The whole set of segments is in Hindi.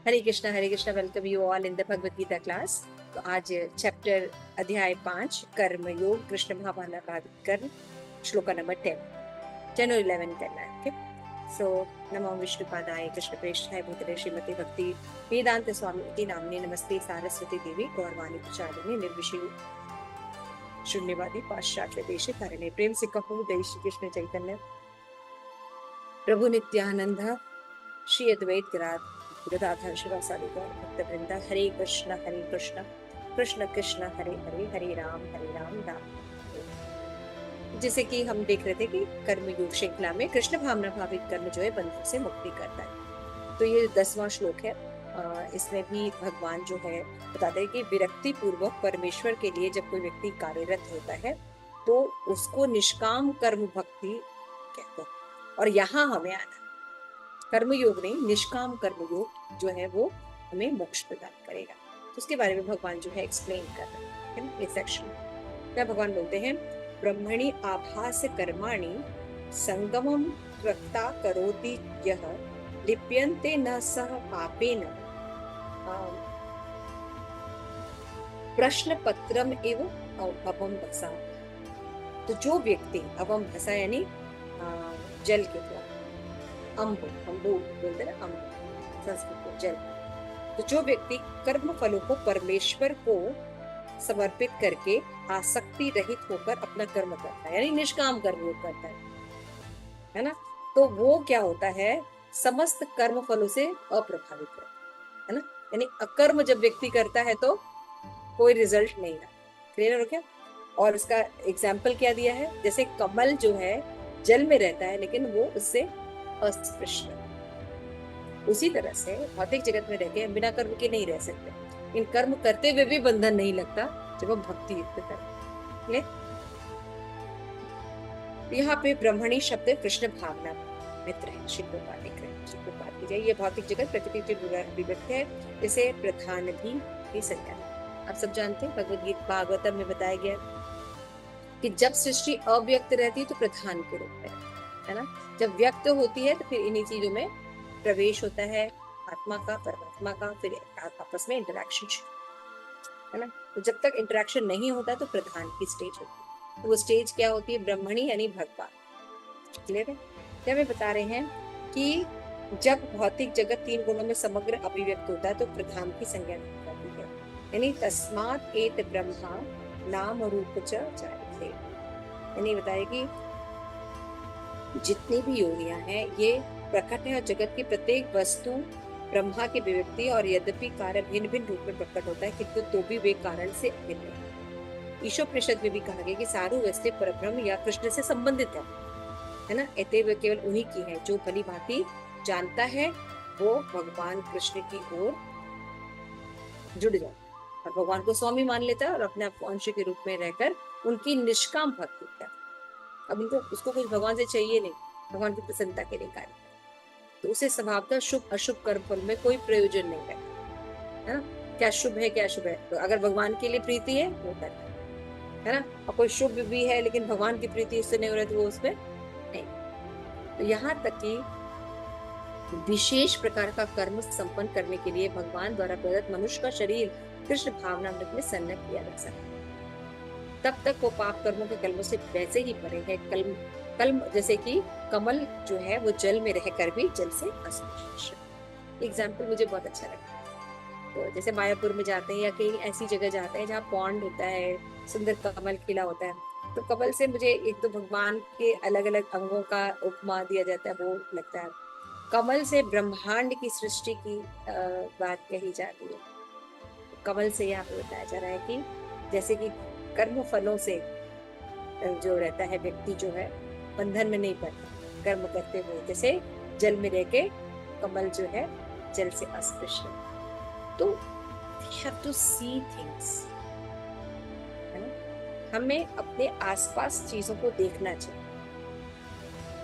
Hare Krishna, welcome you all in the Bhagavad Gita class. तो आज चैप्टर अध्याय 5 कर्म योग कृष्ण भावना कर्म श्लोका नंबर 10 और 11 करना है। ओके, सो नमो विष्णुपादाय कृष्ण प्रेष्ठाय भूतले श्रीमती भक्ति वेदांत स्वामी नामने नमस्ते सारस्वती देवी गौरवाणी प्रचारिणे निर्विशेष शून्यवादी पाश्चात्य देश कारणे प्रेम से कहूँ जय श्री कृष्ण चैतन्य प्रभु नित्यानंद श्री अद्वैत गदाधर शिवासादि गौर भक्त वृंदा। हरे कृष्ण कृष्ण कृष्ण हरे हरे, हरे राम राम राम। जैसे कि हम देख रहे थे कि कर्म योग श्रृंखला में कृष्ण भावना भावित कर्म जो है बंधन से मुक्ति करता है। तो ये 10वां श्लोक है। इसमें भी भगवान जो है बताते हैं कि विरक्ति पूर्वक परमेश्वर के लिए जब कोई व्यक्ति कार्यरत होता है तो उसको निष्काम कर्म भक्ति कहते हैं। और यहाँ हमें आना कर्मयोग नहीं, निष्काम कर्मयोग जो है वो हमें मोक्ष प्रदान करेगा। तो उसके बारे में भगवान जो है एक्सप्लेन कर रहे हैं इस सेक्शन में। क्या भगवान बोलते हैं? ब्रह्मणि आभास कर्माणि संगमम कृता करोति यह लिप्यन्ते न सह पापेन प्रश्न पत्रम एवं अवम भसा। तो जो व्यक्ति अवम भसा यानी जल के द्वारा, अम्बु बोलते ना, अम्बु संस्कृत को जल। तो जो व्यक्ति कर्म फलों को परमेश्वर को समर्पित करके आसक्ति रहित होकर अपना कर्म करता है यानी निष्काम कर्म करता है ना, तो वो क्या होता है? समस्त कर्म फलों से अप्रभावित है ना। यानी अकर्म जब व्यक्ति करता है तो कोई रिजल्ट नहीं आता। क्लियर हो क्या? और इसका एग्जाम्पल क्या दिया है? जैसे कमल जो है जल में रहता है लेकिन वो उससे अस्पृश्य। उसी तरह से भौतिक जगत में रहकर हम बिना कर्म के नहीं रह सकते। इन कर्म करते हुए भी बंधन नहीं लगता जब हम भक्ति युक्त करते। यहाँ पे ब्रह्मणी शब्द कृष्ण भावना मित्र है। शिवपाद लिख रहे हैं, शिवपाद की जाए। ये भौतिक जगत प्रकृति से विभक्त है, इसे प्रधान भी संज्ञा है। आप सब जानते हैं भगवद गीता भागवतम में बताया गया कि जब सृष्टि अव्यक्त रहती है तो प्रधान के रूप में है ना, जब व्यक्त होती है तो फिर इन्हीं चीजों में प्रवेश होता है आत्मा का, परमात्मा का, फिर आपस में इंटरेक्शन है ना। तो जब तक इंटरेक्शन नहीं होता तो प्रधान की स्टेज होती है। तो वो स्टेज क्या होती है? ब्रह्मणी यानी भगवान। क्लियर है? तो हमें बता रहे हैं कि जब भौतिक जगत 3 गुणों में समग्र अभिव्यक्त होता है तो प्रधान की संज्ञा नहीं करती है। यानी तस्मात् एत ब्रह्मा नाम रूप च जायते। यानी बताया कि जितनी भी योनियां हैं ये प्रकट है और जगत की प्रत्येक वस्तु ब्रह्मा की विभक्ति और यद्यपि कार्य भिन्न भिन्न रूप में प्रकट होता है किंतु तो भी वे कारण से भिन्न है। ईशोपनिषद में भी कहा गया कि सारू वस्तु परब्रह्म या कृष्ण से संबंधित है ना। अतएव केवल उन्हीं की है जो भली भांति जानता है वो भगवान कृष्ण की ओर जुड़ जाता है और भगवान को स्वामी मान लेता है और अपने आप को अंश के रूप में रहकर उनकी निष्काम भक्ति करता है। अब उनको उसको कुछ भगवान से चाहिए नहीं, भगवान की प्रसन्नता के लिए कार्य, तो उसे स्वभावतः शुभ अशुभ कर्म फल में कोई प्रयोजन नहीं है ना। क्या शुभ है क्या शुभ है, तो अगर भगवान के लिए प्रीति है वो करता है ना, और कोई शुभ भी है लेकिन भगवान की प्रीति उससे नहीं हो रही तो वो उसमें नहीं। तो यहाँ तक कि विशेष प्रकार का कर्म संपन्न करने के लिए भगवान द्वारा प्रदत्त मनुष्य का शरीर कृष्ण भावनामृत में सन्न किया जा सकता है। तब तक वो पाप कर्मों के कलमों से वैसे ही परे है। कलम जैसे कि कमल जो है वो जल में रहकर भी जल से अस्पृश्य। एग्जाम्पल मुझे बहुत अच्छा लगा। तो जैसे मायापुर में जाते हैं या कहीं ऐसी जगह जाते हैं जहाँ पॉन्ड होता है, सुंदर कमल खिला होता है, तो कमल से मुझे एक तो भगवान के अलग अलग अंगों का उपमा दिया जाता है, वो लगता है। कमल से ब्रह्मांड की सृष्टि की बात कही जाती है। कमल से यहाँ पे बताया जा रहा है कि जैसे कि कर्म फलों से जो रहता है व्यक्ति जो है बंधन में नहीं पड़ता कर्म करते हुए, जैसे जल में रह के कमल जो है जल से अस्पृश्य। तो we have to see things, है ना। हमें अपने आसपास चीजों को देखना चाहिए,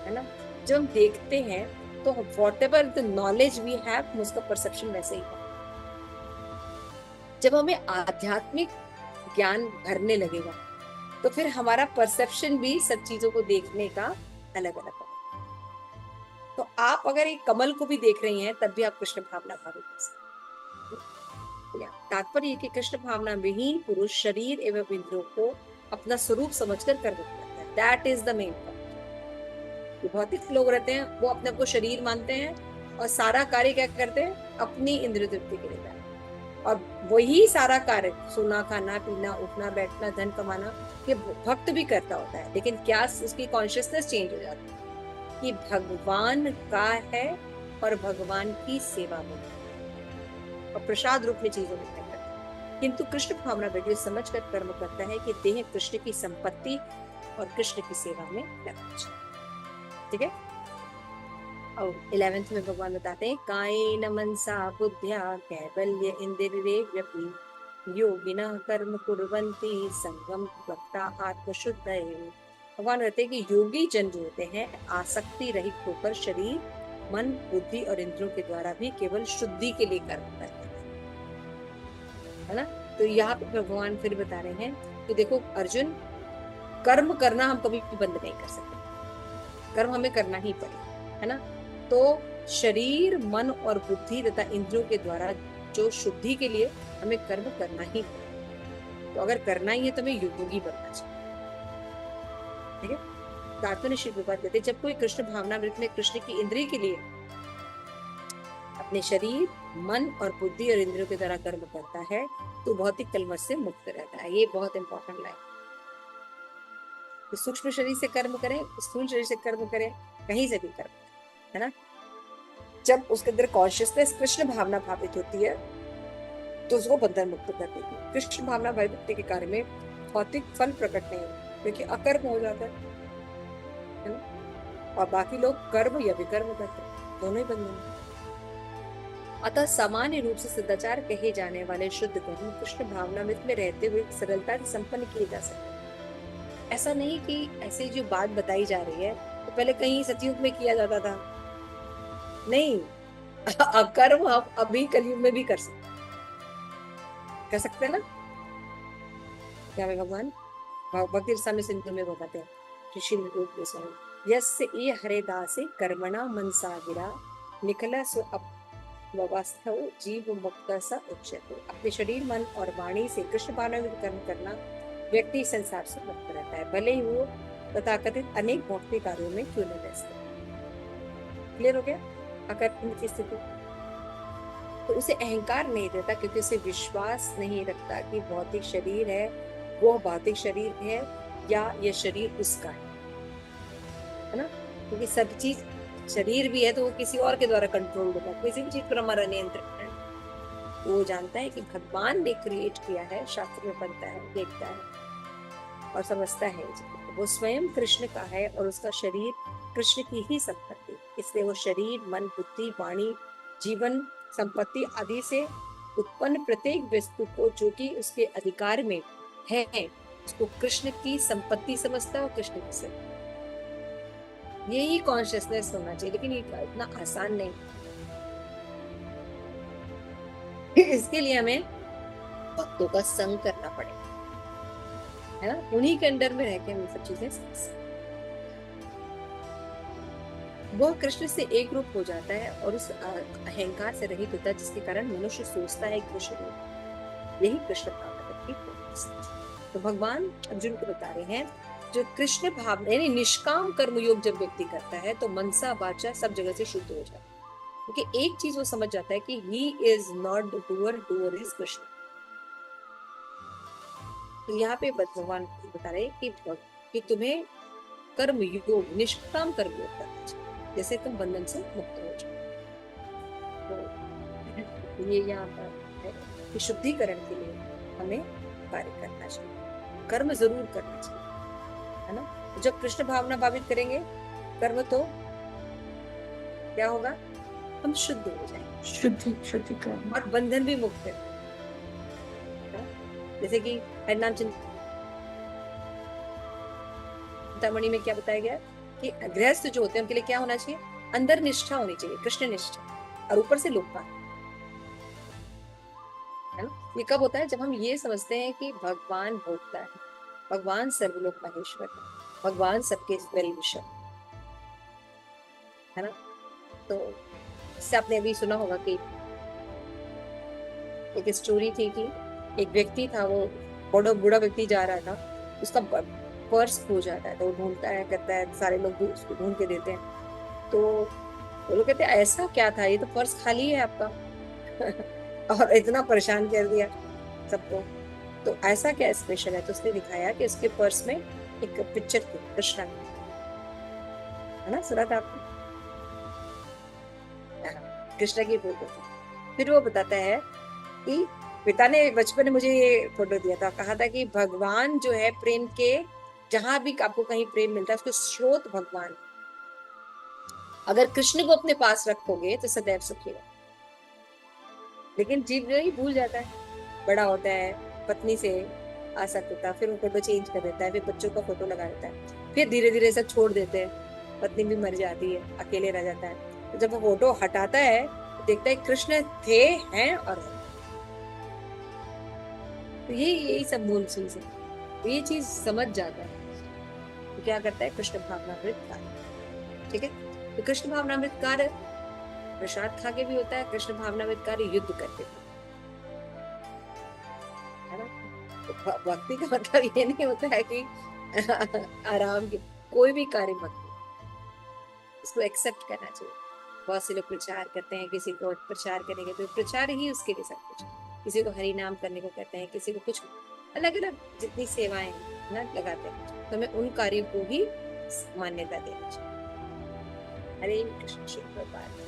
है ना। जब हम देखते हैं तो whatever the knowledge we have उसका परसेप्शन वैसे ही है। जब हमें आध्यात्मिक ज्ञान भरने लगेगा तो फिर हमारा परसेप्शन भी सब चीजों को देखने का अलग अलग होगा। तो आप अगर एक कमल को भी देख रही हैं तब भी आप कृष्ण भावना भावित हो सकते हैं। तात्पर्य कि कृष्ण भावना में ही पुरुष शरीर एवं इंद्रियों को अपना स्वरूप समझकर कर्म करता है। That is the main point. भौतिक लोग रहते हैं वो अपने को शरीर मानते हैं और सारा कार्य क्या करते हैं, अपनी इंद्रिय तृप्ति के लिए करते हैं। और वही सारा कार्य सोना खाना पीना उठना बैठना धन कमाना ये भक्त भी करता होता है, लेकिन क्या उसकी कॉन्शियसनेस चेंज हो जाती है कि भगवान का है और भगवान की सेवा में और प्रसाद रूप में चीजों में करता है। किंतु कृष्ण भावना व्यक्ति समझ कर कर्म करता है कि देह कृष्ण की संपत्ति और कृष्ण की सेवा में लगना चाहिए। ठीक है। और 11th में भगवान बताते हैं कायेन मनसा बुद्ध्या कैवल्य इंद्रियैरपि योगिनः कर्म कुर्वन्ति संगम भक्ता आत्मशुद्धये। भगवान कहते हैं कि योगी जन जो होते हैं आसक्ति रहित होकर शरीर मन बुद्धि और इंद्रियों के द्वारा भी केवल शुद्धि के लिए कर्म करते हैं, है ना। तो यहाँ पे भगवान फिर बता रहे हैं कि देखो अर्जुन, कर्म करना हम कभी भी बंद नहीं कर सकते, कर्म हमें करना ही पड़ेगा, है ना। तो शरीर मन और बुद्धि तथा इंद्रियों के द्वारा जो शुद्धि के लिए हमें कर्म करना ही पड़ेगा। तो अगर करना ही है तो हमें योगी बनना चाहिए। ठीक है। दार्शनिक विवाद कहते जब कोई कृष्ण भावना वृत्त में कृष्ण की इंद्रिय के लिए अपने शरीर मन और बुद्धि और इंद्रियों के द्वारा कर्म करता है तो भौतिक कलमश से मुक्त रहता है। ये बहुत इंपॉर्टेंट लाइन। तो सूक्ष्म शरीर से कर्म करें, स्थूल शरीर से कर्म करें, कहीं से भी कर्म, है ना। जब उसके अंदर कॉन्शियसनेस कृष्ण भावना भावित होती है तो उसको बंधन मुक्त कर देती है। कृष्ण भावना भावित के कार्य में भौतिक फल प्रकट नहीं होता क्योंकि अकर्म हो जाता है ना। और बाकी लोग कर्म या विकर्म करते हैं, दोनों ही बंधन। अतः सामान्य रूप से सदाचार कहे जाने वाले शुद्ध कर्म कृष्ण भावनामृत में रहते हुए सरलता से संपन्न किए जा सकते हैं। ऐसा नहीं कि ऐसे जो बात बताई जा रही है तो पहले कहीं सतयुग में किया जाता था, नहीं। अकर्म हम अभी कलयुग में भी कर सकते हैं ना। क्या भगवान भक्ति रसामृत सिंधु में बताते हैं ऋषि रूप गोस्वामी, यस्य ये हरे दासे कर्मणा मनसा गिरा निखला स्व वास्तव जीव मुक्त सा उच्यते। अपने शरीर मन और वाणी से कृष्ण भावना में कर्म करना व्यक्ति संसार से मुक्त रहता है, भले ही वो तथाकथित अनेक भौतिक कार्यों में क्यों न व्यस्त। क्लियर हो गया। अकर्म की स्थिति तो उसे अहंकार नहीं देता क्योंकि उसे विश्वास नहीं रखता कि भौतिक शरीर है वो भौतिक शरीर है या ये शरीर उसका है ना। क्योंकि सब चीज शरीर भी है तो वो किसी और के द्वारा कंट्रोल होता है, किसी भी चीज पर हमारा नियंत्रण है। तो वो जानता है कि भगवान ने क्रिएट किया है, शास्त्र में बनता है, देखता है और समझता है। वो स्वयं कृष्ण का है और उसका शरीर कृष्ण की ही संपत्ति, इसलिए वो शरीर मन बुद्धि वाणी जीवन संपत्ति आदि से उत्पन्न प्रत्येक वस्तु को जो कि उसके अधिकार में है उसको कृष्ण की संपत्ति समझता है और कृष्ण की संपत्ति। यही कॉन्शियसनेस होना चाहिए, लेकिन ये इतना आसान नहीं। इसके लिए हमें भक्तों का संग करना पड़ेगा, है ना। उन्हीं के अंडर में रह के हम सब चीजें वो कृष्ण से एक रूप हो जाता है और उस अहंकार से रहित होता है जिसके कारण मनुष्य सोचता है कृष्ण रूप। यही कृष्ण भावना की। तो भगवान अर्जुन को बता रहे हैं जो कृष्ण भावना यानी निष्काम कर्म योग जब व्यक्ति करता है तो मनसा वाचा सब जगह से शुद्ध हो जाता है, क्योंकि एक चीज वो समझ जाता है कि he is not the doer, doer is Krishna. तो यहाँ पे भगवान बता रहे कि तुम्हें कर्म योग निष्काम कर्म योग करना चाहिए जैसे तुम बंधन से मुक्त हो जाओ। तो ये यहाँ पर है कि शुद्धिकरण के लिए हमें कार्य करना चाहिए, कर्म जरूर करना चाहिए, है ना। जब कृष्ण भावना भावित करेंगे कर्म तो क्या होगा, हम शुद्ध हो जाएंगे, शुद्धि कर्म और बंधन भी मुक्त है। जैसे कि हरिनाम चिंतामणि में क्या बताया गया कि गृहस्थ जो होते हैं उनके लिए क्या होना चाहिए, अंदर निष्ठा होनी चाहिए, कृष्ण निष्ठा, और ऊपर से लोकपाल, है ना। ये कब होता है, जब हम ये समझते हैं कि भगवान भोगता है, भगवान सर्वलोक महेश्वर है, भगवान सबके वेल विशर, है ना। तो इससे आपने अभी सुना होगा कि एक स्टोरी थी कि एक व्यक्ति था, वो बड़ा बूढ़ा व्यक्ति जा रहा था, उसका पर्स खो जाता है, तो वो ढूंढता है, कहता है, सारे लोग भी उसको ढूंढ के देते हैं। तो वो लोग कहते हैं ऐसा क्या था, ये तो पर्स खाली है आपका। और इतना परेशान कर दिया सबको। तो ऐसा क्या स्पेशल है, तो उसने दिखाया कि उसके पर्स में एक पिक्चर थी कृष्णा की, है ना, सुना था आपने? हाँ, कृष्णा की फोटो थी। फिर वो बताता है कि पिता ने बचपन में मुझे ये फोटो दिया था, कहा था कि भगवान जो है प्रेम के, जहां भी आपको कहीं प्रेम मिलता है उसको स्रोत भगवान, अगर कृष्ण को अपने पास रखोगे तो सदैव सुखी रहो। लेकिन जीव जो ही भूल जाता है, बड़ा होता है, पत्नी से आसक्त होता है, फिर वो फोटो चेंज कर देता है, फिर बच्चों का फोटो लगा देता है, फिर धीरे धीरे सब छोड़ देते हैं, पत्नी भी मर जाती है, अकेले रह जाता है। तो जब वो फोटो हटाता है तो देखता है कृष्ण थे, हैं और हैं। तो यही सब मूल चीज है। तो ये चीज समझ जाता है तो क्या करता है, कृष्ण भावनामृत कार्य। ठीक है, तो कृष्ण भावनामृत कार्य प्रसाद खा के भी होता है, कृष्ण भावनामृत कार्य युद्ध करके भी, है ना। तो भक्ति का मतलब ये नहीं होता है कि आराम की, कोई भी कार्य भक्ति, इसको एक्सेप्ट करना चाहिए। बहुत से लोग प्रचार करते हैं, किसी को प्रचार करेंगे तो प्रचार ही उसके लिए सब कुछ, किसी को हरि नाम करने को कहते हैं, किसी को कुछ, अलग अलग जितनी सेवाएं ना लगाते हैं, तो हमें उन कार्यों को ही मान्यता देनी चाहिए। हरे कृष्ण, शुभ प्रभात।